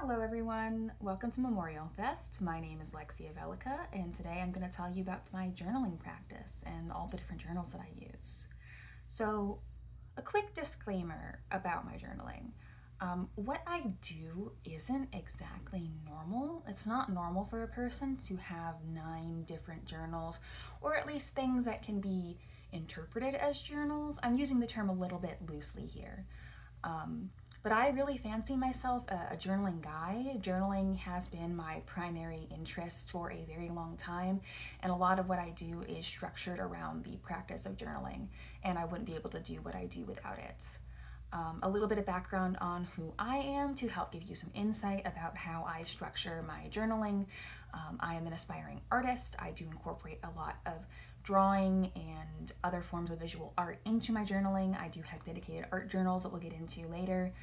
Hello everyone, welcome to Memorial Theft. My name is Lexia Velica and today I'm going to tell you about my journaling practice and all the different journals that I use. So a quick disclaimer about my journaling. What I do isn't exactly normal. It's not normal for a person to have 9 different journals, or at least things that can be interpreted as journals. I'm using the term a little bit loosely here. But I really fancy myself a journaling guy. Journaling has been my primary interest for a very long time, and a lot of what I do is structured around the practice of journaling, and I wouldn't be able to do what I do without it. A little bit of background on who I am to help give you some insight about how I structure my journaling. I am an aspiring artist. I do incorporate a lot of drawing and other forms of visual art into my journaling. I do have dedicated art journals that we'll get into later.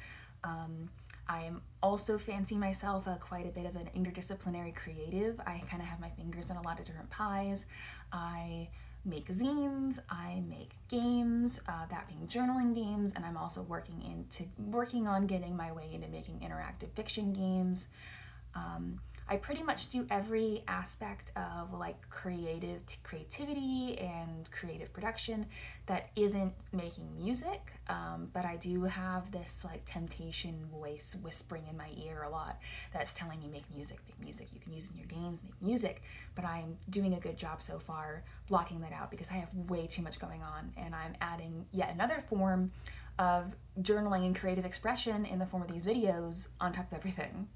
I am also fancy myself quite a bit of an interdisciplinary creative. I kind of have my fingers in a lot of different pies. I make zines, I make games, that being journaling games, and I'm also working on getting my way into making interactive fiction games. I pretty much do every aspect of like creativity and creative production that isn't making music, but I do have this like temptation voice whispering in my ear a lot that's telling me make music, you can use it in your games, make music, but I'm doing a good job so far blocking that out because I have way too much going on, and I'm adding yet another form of journaling and creative expression in the form of these videos on top of everything.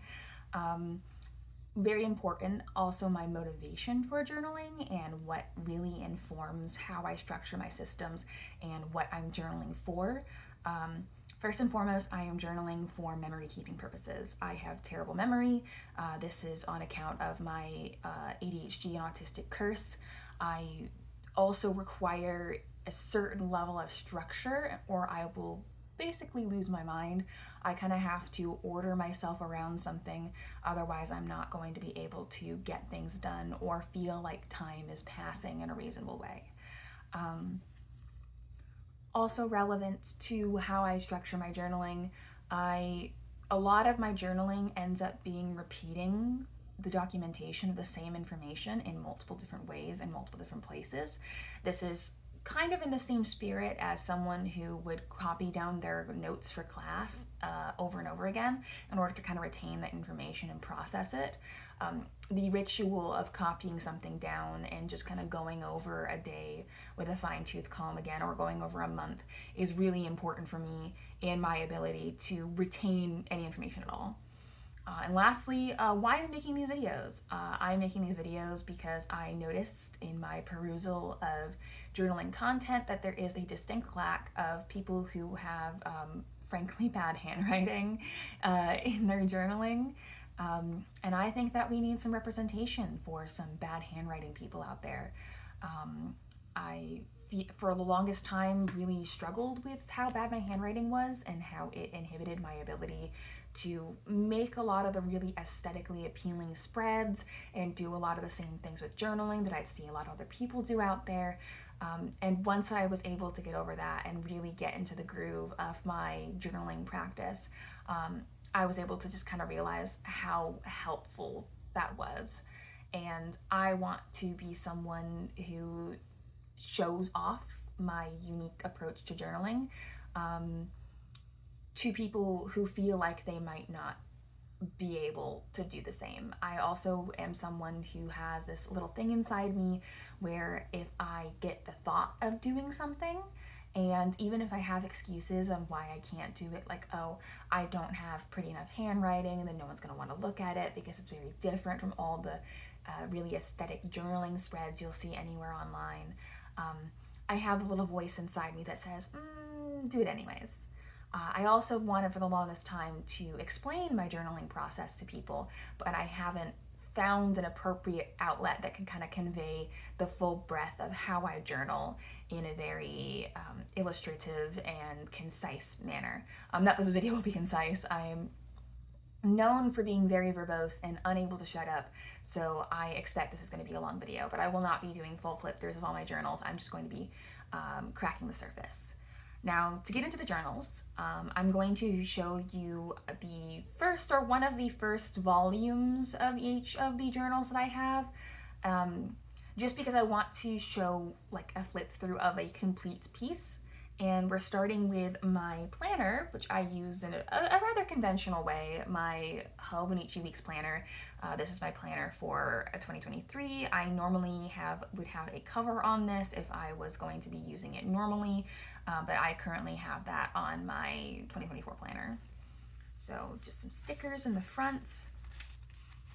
Very important also my motivation for journaling and what really informs how I structure my systems and what I'm journaling for. First and foremost, I am journaling for memory keeping purposes. I have terrible memory. This is on account of my ADHD and autistic curse. I also require a certain level of structure or I will basically lose my mind. I kind of have to order myself around something, otherwise I'm not going to be able to get things done or feel like time is passing in a reasonable way. Also relevant to how I structure my journaling, a lot of my journaling ends up being repeating the documentation of the same information in multiple different ways in multiple different places. This is kind of in the same spirit as someone who would copy down their notes for class over and over again in order to kind of retain that information and process it. The ritual of copying something down and just kind of going over a day with a fine-tooth comb again, or going over a month, is really important for me in my ability to retain any information at all. And lastly, why am I making these videos? I'm making these videos because I noticed in my perusal of journaling content that there is a distinct lack of people who have, frankly, bad handwriting in their journaling. And I think that we need some representation for some bad handwriting people out there. I, for the longest time, really struggled with how bad my handwriting was and how it inhibited my ability to make a lot of the really aesthetically appealing spreads and do a lot of the same things with journaling that I'd see a lot of other people do out there. And once I was able to get over that and really get into the groove of my journaling practice, I was able to just kind of realize how helpful that was. And I want to be someone who shows off my unique approach to journaling to people who feel like they might not be able to do the same. I also am someone who has this little thing inside me where if I get the thought of doing something, and even if I have excuses on why I can't do it, like, oh, I don't have pretty enough handwriting and then no one's going to want to look at it because it's very different from all the really aesthetic journaling spreads you'll see anywhere online, I have a little voice inside me that says, do it anyways. I also wanted for the longest time to explain my journaling process to people, but I haven't found an appropriate outlet that can kind of convey the full breadth of how I journal in a very illustrative and concise manner. Not that this video will be concise. I am known for being very verbose and unable to shut up, so I expect this is going to be a long video, but I will not be doing full flip throughs of all my journals. I'm just going to be cracking the surface. Now, to get into the journals, I'm going to show you the first or one of the first volumes of each of the journals that I have, just because I want to show like a flip through of a complete piece. And we're starting with my planner, which I use in a rather conventional way, my Hweeks planner. This is my planner for 2023. I normally would have a cover on this if I was going to be using it normally, but I currently have that on my 2024 planner. So just some stickers in the front.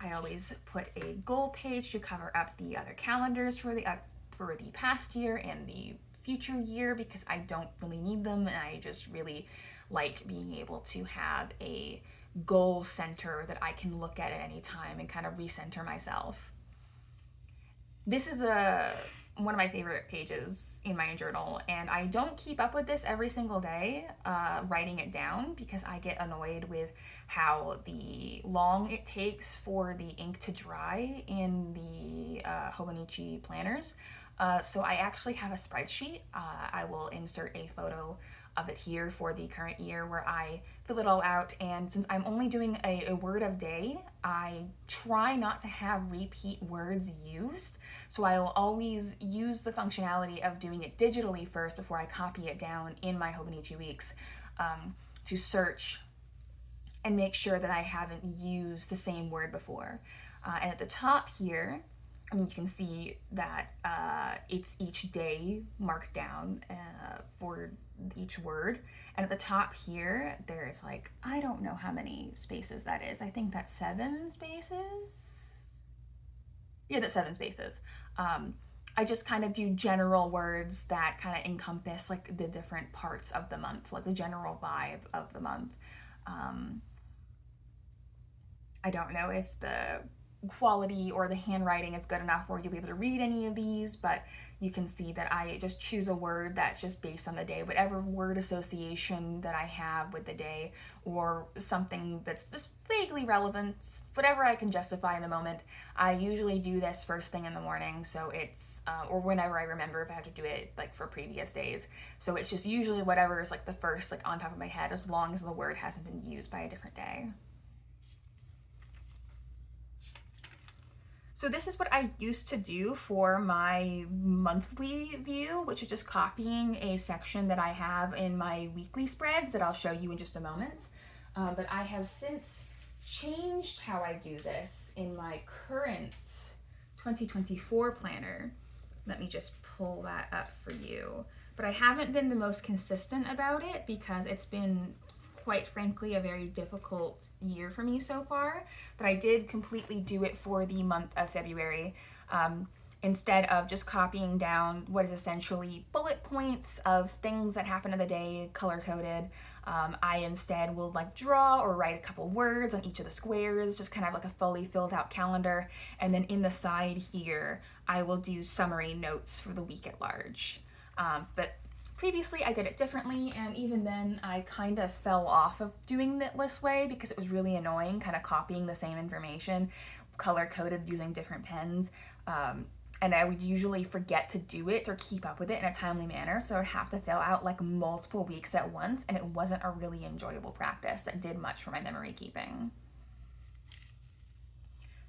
I always put a goal page to cover up the other calendars for the past year and the future year, because I don't really need them, and I just really like being able to have a goal center that I can look at any time and kind of recenter myself. This is one of my favorite pages in my journal, and I don't keep up with this every single day, writing it down, because I get annoyed with how long it takes for the ink to dry in the Hobonichi planners. So I actually have a spreadsheet. I will insert a photo of it here for the current year where I fill it all out. And since I'm only doing a word a day, I try not to have repeat words used. So I will always use the functionality of doing it digitally first before I copy it down in my Hobonichi Weeks, to search and make sure that I haven't used the same word before. And at the top here, you can see that it's each day marked down for each word. And at the top here, there's like, I don't know how many spaces that is. I think that's 7 spaces. Yeah, that's 7 spaces. I just kind of do general words that kind of encompass like the different parts of the month, like the general vibe of the month. I don't know if the quality or the handwriting is good enough where you'll be able to read any of these, but you can see that I just choose a word that's just based on the day, whatever word association that I have with the day, or something that's just vaguely relevant, whatever I can justify in the moment. I usually do this first thing in the morning, so it's or whenever I remember if I have to do it like for previous days. So it's just usually whatever is like the first, like on top of my head, as long as the word hasn't been used by a different day. So this is what I used to do for my monthly view, which is just copying a section that I have in my weekly spreads that I'll show you in just a moment. But I have since changed how I do this in my current 2024 planner. Let me just pull that up for you. But I haven't been the most consistent about it because it's been, quite frankly, a very difficult year for me so far, but I did completely do it for the month of February. Instead of just copying down what is essentially bullet points of things that happen in the day, color-coded, I instead will like draw or write a couple words on each of the squares, just kind of like a fully filled out calendar. And then in the side here, I will do summary notes for the week at large. But previously I did it differently, and even then I kind of fell off of doing it this way because it was really annoying, kind of copying the same information, color-coded using different pens. And I would usually forget to do it or keep up with it in a timely manner, so I would have to fill out like multiple weeks at once, and it wasn't a really enjoyable practice that did much for my memory keeping.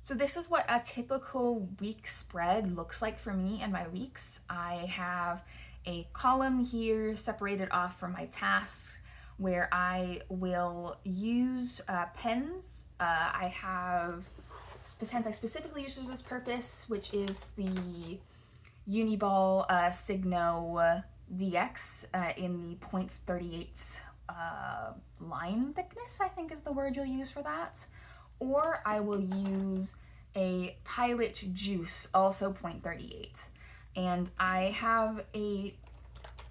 So this is what a typical week spread looks like for me and my weeks. I have a column here separated off from my tasks where I will use pens. I have pens I specifically use for this purpose, which is the Uniball Signo DX in the .38 line thickness, I think is the word you'll use for that. Or I will use a Pilot Juice, also .38. And I have a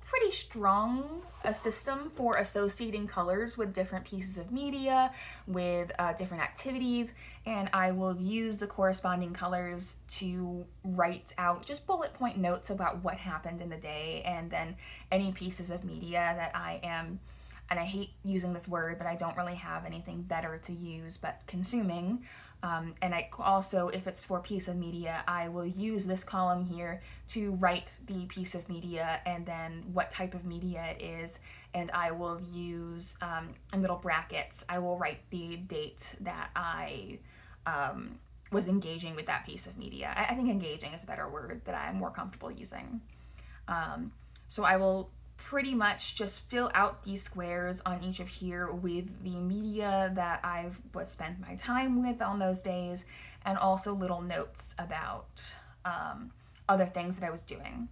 pretty strong system for associating colors with different pieces of media, with different activities, and I will use the corresponding colors to write out just bullet point notes about what happened in the day, and then any pieces of media that I am and I hate using this word, but I don't really have anything better to use but consuming. And I also, if it's for a piece of media, I will use this column here to write the piece of media and then what type of media it is. And I will use, in little brackets, I will write the date that I was engaging with that piece of media. I think engaging is a better word that I'm more comfortable using. So I will pretty much just fill out these squares on each of here with the media that I've spent my time with on those days, and also little notes about other things that I was doing.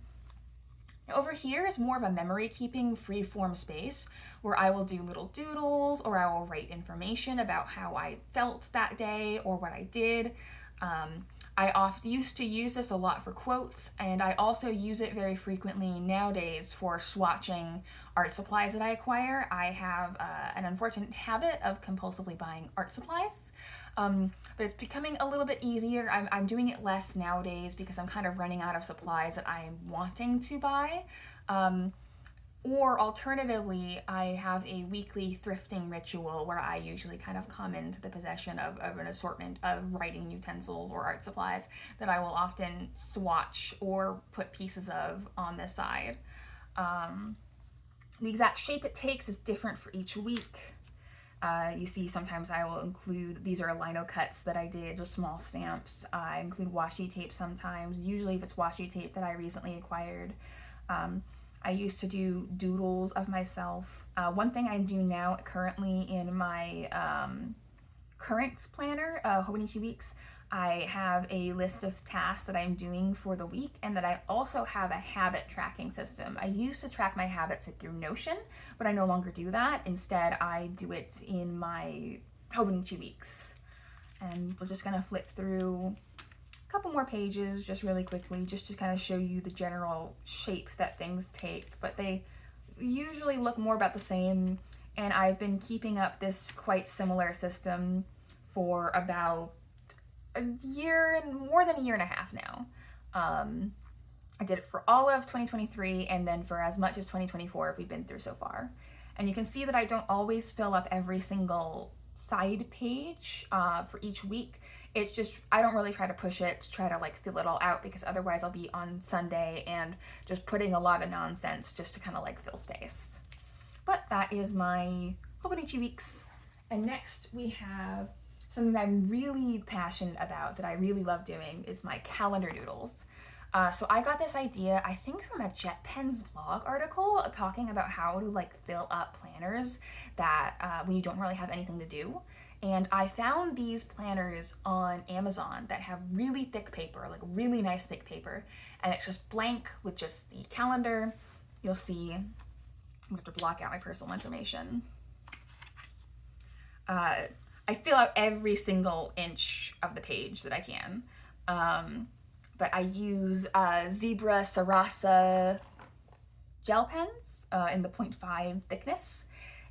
Over here is more of a memory keeping free form space where I will do little doodles, or I will write information about how I felt that day or what I did. I often used to use this a lot for quotes, and I also use it very frequently nowadays for swatching art supplies that I acquire. I have an unfortunate habit of compulsively buying art supplies, but it's becoming a little bit easier. I'm doing it less nowadays because I'm kind of running out of supplies that I am wanting to buy. Or alternatively, I have a weekly thrifting ritual where I usually kind of come into the possession of an assortment of writing utensils or art supplies that I will often swatch or put pieces of on the side. The exact shape it takes is different for each week. You see, sometimes I will include, these are lino cuts that I did, just small stamps. I include washi tape sometimes, usually if it's washi tape that I recently acquired. I used to do doodles of myself. One thing I do now currently in my current planner, Hweeks, I have a list of tasks that I'm doing for the week, and that I also have a habit tracking system. I used to track my habits through Notion, but I no longer do that. Instead, I do it in my Hweeks. And we're just gonna flip through a couple more pages just really quickly, just to kind of show you the general shape that things take, but they usually look more about the same. And I've been keeping up this quite similar system for about a year, more than a year and a half now. I did it for all of 2023, and then for as much as 2024 we've been through so far. And you can see that I don't always fill up every single side page for each week. It's just, I don't really try to push it to try to like fill it all out, because otherwise I'll be on Sunday and just putting a lot of nonsense just to kind of like fill space. But that is my Hweeks. And next we have something that I'm really passionate about, that I really love doing, is my calendar doodles. So I got this idea, I think from a JetPens blog article talking about how to like fill up planners that when you don't really have anything to do. And I found these planners on Amazon that have really thick paper, like really nice thick paper, and it's just blank with just the calendar. You'll see, I'm gonna have to block out my personal information. I fill out every single inch of the page that I can. But I use Zebra Sarasa gel pens in the 0.5 thickness.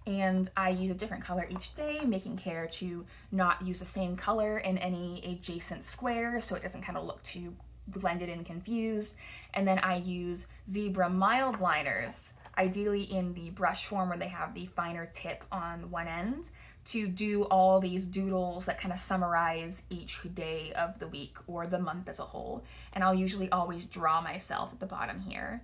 And I use a different color each day, making care to not use the same color in any adjacent squares so it doesn't kind of look too blended and confused. And then I use Zebra mild liners, ideally in the brush form where they have the finer tip on one end, to do all these doodles that kind of summarize each day of the week or the month as a whole. And I'll usually always draw myself at the bottom here.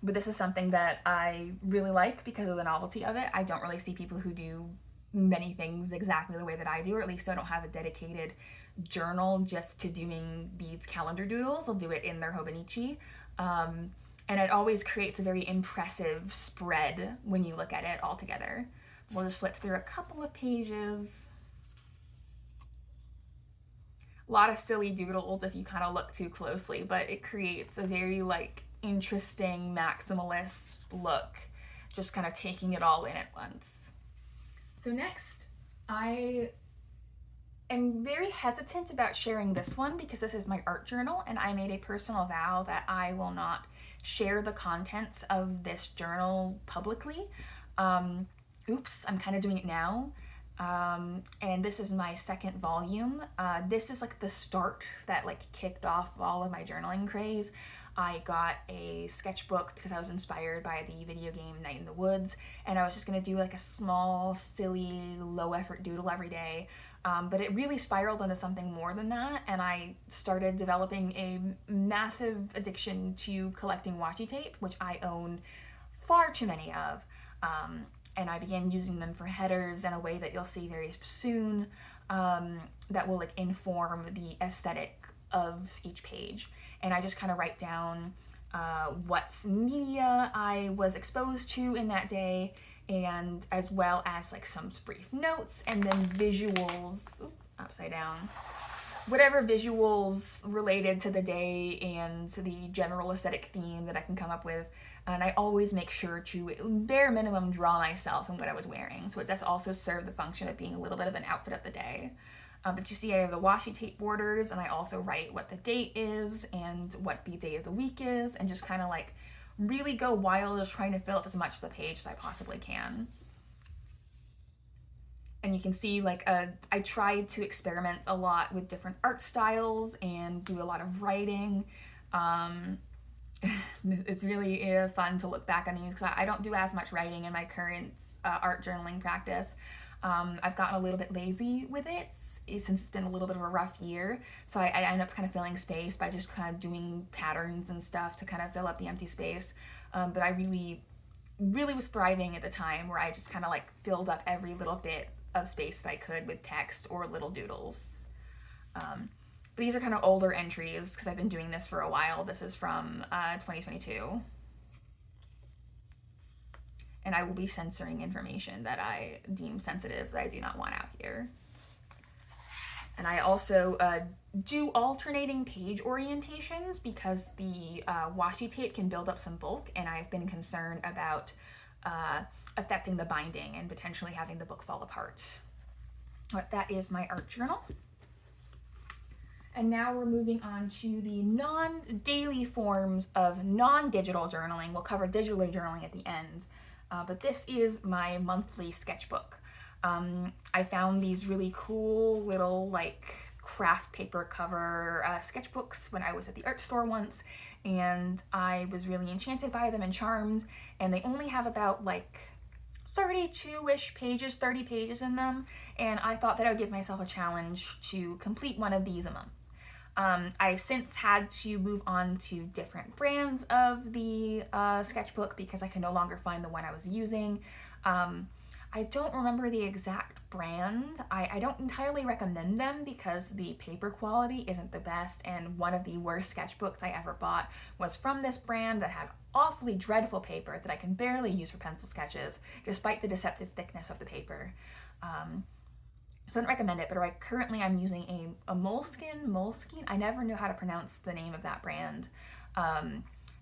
But this is something that I really like because of the novelty of it. I don't really see people who do many things exactly the way that I do, or at least I don't have a dedicated journal just to doing these calendar doodles. They'll do it in their Hobonichi. And it always creates a very impressive spread when you look at it all together. We'll just flip through a couple of pages. A lot of silly doodles if you kind of look too closely, but it creates a very like interesting maximalist look, just kind of taking it all in at once. So next, I am very hesitant about sharing this one because this is my art journal, and I made a personal vow that I will not share the contents of this journal publicly. Oops, I'm kind of doing it now. And this is my second volume. This is like the start that like kicked off all of my journaling craze. I got a sketchbook because I was inspired by the video game Night in the Woods, and I was just gonna do like a small, silly, low effort doodle every day. But it really spiraled into something more than that, and I started developing a massive addiction to collecting washi tape, which I own far too many of. And I began using them for headers in a way that you'll see very soon, that will like inform the aesthetic of each page. And I just kind of write down what media I was exposed to in that day, and as well as like some brief notes and then visuals, upside down, whatever visuals related to the day and to the general aesthetic theme that I can come up with. And I always make sure to bare minimum draw myself and what I was wearing, so it does also serve the function of being a little bit of an outfit of the day. But you see I have the washi tape borders, and I also write what the date is and what the day of the week is, and just kind of like really go wild just trying to fill up as much of the page as I possibly can. And you can see like I tried to experiment a lot with different art styles and do a lot of writing. It's really fun to look back on these because I don't do as much writing in my current art journaling practice. I've gotten a little bit lazy with it since it's been a little bit of a rough year, so I end up kind of filling space by just kind of doing patterns and stuff to kind of fill up the empty space. But I really was thriving at the time where I just kind of like filled up every little bit of space that I could with text or little doodles. But these are kind of older entries because I've been doing this for a while. This is from 2022. And I will be censoring information that I deem sensitive that I do not want out here. And I also do alternating page orientations because the washi tape can build up some bulk, and I've been concerned about affecting the binding and potentially having the book fall apart. But that is my art journal. And now we're moving on to the non-daily forms of non-digital journaling. We'll cover digital journaling at the end, but this is my monthly sketchbook. I found these really cool little like craft paper cover sketchbooks when I was at the art store once, and I was really enchanted by them and charmed, and they only have about like 32-ish pages, 30 pages in them, and I thought that I would give myself a challenge to complete one of these a month. I've since had to move on to different brands of the sketchbook because I can no longer find the one I was using. I don't remember the exact brand. I don't entirely recommend them because the paper quality isn't the best, and one of the worst sketchbooks I ever bought was from this brand that had awfully dreadful paper that I can barely use for pencil sketches, despite the deceptive thickness of the paper. So I don't recommend it, but currently I'm using a Moleskine, I never knew how to pronounce the name of that brand.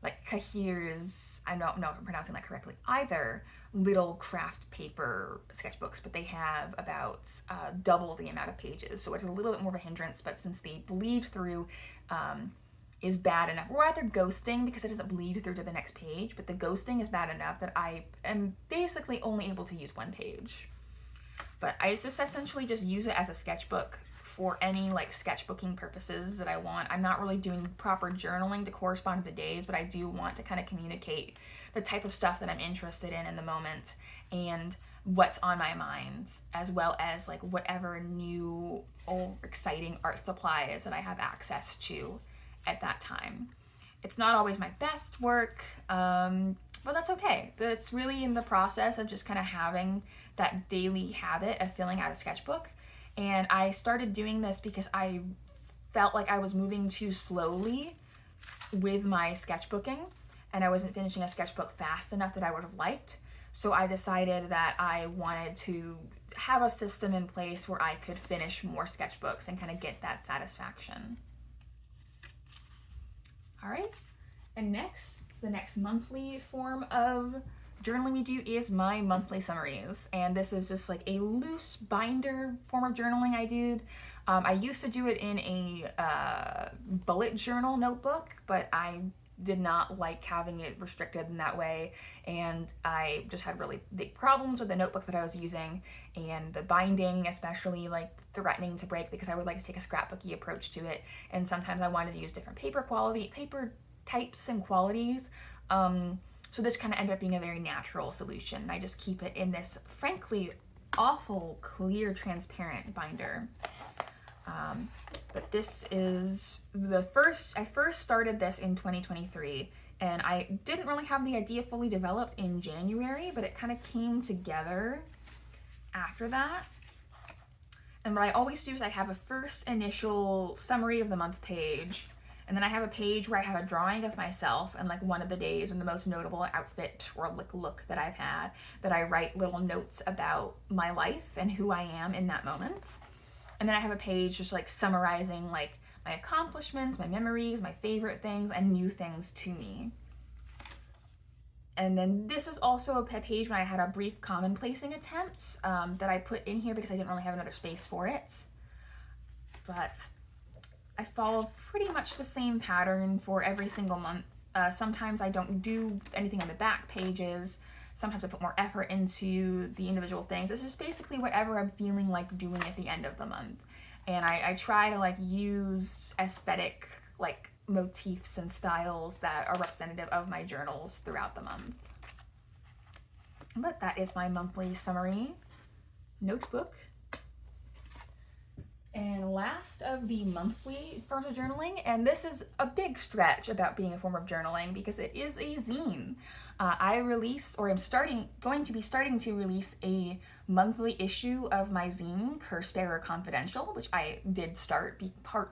Like Kahir's, I don't know if I'm pronouncing that correctly either, little craft paper sketchbooks, but they have about double the amount of pages, so it's a little bit more of a hindrance. But since the bleed through is bad enough, or rather ghosting, because it doesn't bleed through to the next page, but the ghosting is bad enough that I am basically only able to use one page. But I just essentially just use it as a sketchbook for any like sketchbooking purposes that I want. I'm not really doing proper journaling to correspond to the days, but I do want to kind of communicate the type of stuff that I'm interested in the moment and what's on my mind, as well as like whatever new or exciting art supplies that I have access to at that time. It's not always my best work, but that's okay. It's really in the process of just kind of having that daily habit of filling out a sketchbook. And I started doing this because I felt like I was moving too slowly with my sketchbooking, and I wasn't finishing a sketchbook fast enough that I would have liked. So I decided that I wanted to have a system in place where I could finish more sketchbooks and kind of get that satisfaction. All right, and next, the next monthly form of journaling we do is my monthly summaries, and this is just like a loose binder form of journaling I did. I used to do it in a bullet journal notebook, but I did not like having it restricted in that way, and I just had really big problems with the notebook that I was using, and the binding especially like threatening to break because I would like to take a scrapbooky approach to it, and sometimes I wanted to use different paper types and qualities. So this kind of ended up being a very natural solution. I just keep it in this frankly awful clear transparent binder. But this is I first started this in 2023, and I didn't really have the idea fully developed in January, but it kind of came together after that. And what I always do is I have a first initial summary of the month page, and then I have a page where I have a drawing of myself and like one of the days and the most notable outfit or like look that I've had, that I write little notes about my life and who I am in that moment. And then I have a page just like summarizing like my accomplishments, my memories, my favorite things, and new things to me. And then this is also a page when I had a brief commonplacing attempt that I put in here because I didn't really have another space for it. But I follow pretty much the same pattern for every single month. Sometimes I don't do anything on the back pages. Sometimes I put more effort into the individual things. This is basically whatever I'm feeling like doing at the end of the month. And I try to like use aesthetic like motifs and styles that are representative of my journals throughout the month. But that is my monthly summary notebook. And last of the monthly forms of journaling, and this is a big stretch about being a form of journaling because it is a zine. I release, or am going to be starting to release a monthly issue of my zine, Curse Bearer Confidential, which I did start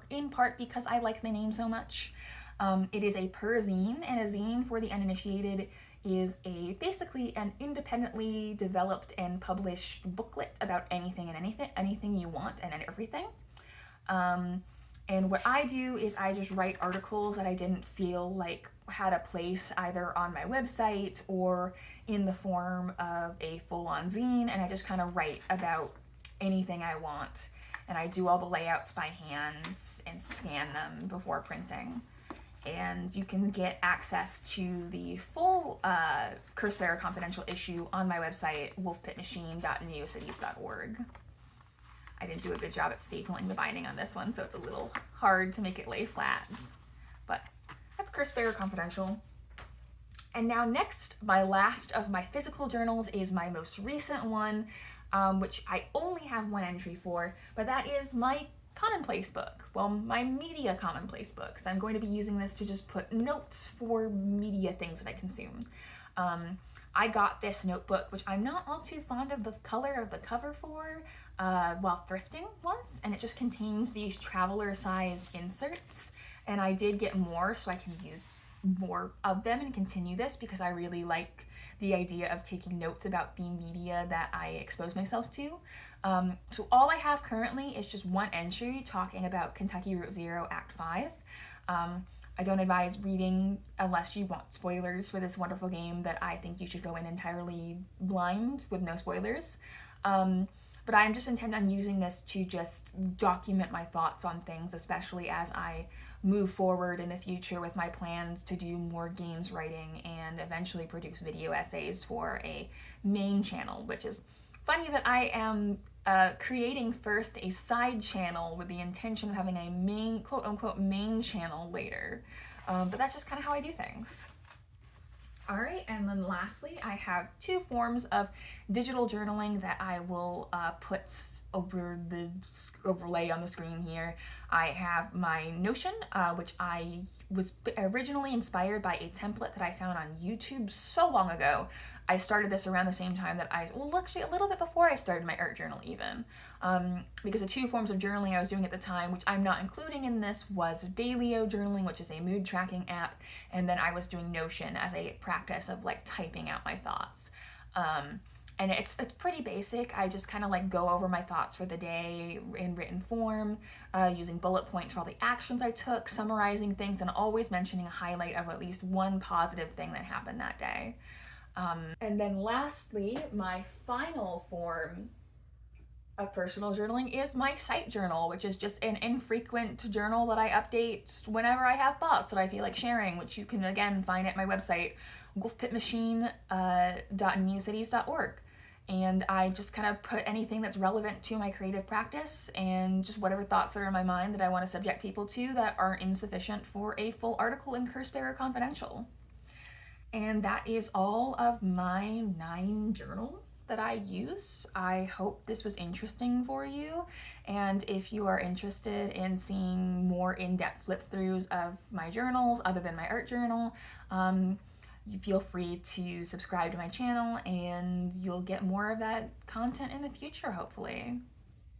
in part because I like the name so much. It is a zine, and a zine for the uninitiated is basically an independently developed and published booklet about anything and anything you want and everything. And what I do is I just write articles that I didn't feel like had a place either on my website or in the form of a full-on zine, and I just kind of write about anything I want. And I do all the layouts by hand and scan them before printing. And you can get access to the full Curse Bearer Confidential issue on my website, wolfpitmachine.neocities.org. I didn't do a good job at stapling the binding on this one, so it's a little hard to make it lay flat. But that's Curse Bearer Confidential. And now next, my last of my physical journals is my most recent one, which I only have one entry for, but that is my Commonplace Book. Well, my media Commonplace Book. So I'm going to be using this to just put notes for media things that I consume. I got this notebook, which I'm not all too fond of the color of the cover for, while thrifting once, and it just contains these traveler size inserts, and I did get more so I can use more of them and continue this because I really like the idea of taking notes about the media that I expose myself to. So all I have currently is just one entry talking about Kentucky Route Zero Act 5. I don't advise reading unless you want spoilers for this wonderful game that I think you should go in entirely blind with no spoilers. But I'm just intent on using this to just document my thoughts on things, especially as I move forward in the future with my plans to do more games writing and eventually produce video essays for a main channel, which is funny that I am creating first a side channel with the intention of having a main, quote-unquote, main channel later. But that's just kind of how I do things. All right, and then lastly, I have two forms of digital journaling that I will put over the overlay on the screen here. I have my Notion, which I was originally inspired by a template that I found on YouTube so long ago. I started this around the same time that actually a little bit before I started my art journal even. Because the two forms of journaling I was doing at the time, which I'm not including in this, was Dailyo journaling, which is a mood tracking app, and then I was doing Notion as a practice of like typing out my thoughts. And it's pretty basic. I just kind of like go over my thoughts for the day in written form, using bullet points for all the actions I took, summarizing things, and always mentioning a highlight of at least one positive thing that happened that day. And then lastly, my final form of personal journaling is my site journal, which is just an infrequent journal that I update whenever I have thoughts that I feel like sharing, which you can again find at my website, wolfpitmachine.newcities.org. And I just kind of put anything that's relevant to my creative practice and just whatever thoughts that are in my mind that I want to subject people to that aren't insufficient for a full article in Coursera Confidential. And that is all of my 9 journals that I use. I hope this was interesting for you. And if you are interested in seeing more in-depth flip throughs of my journals other than my art journal, you feel free to subscribe to my channel and you'll get more of that content in the future, hopefully.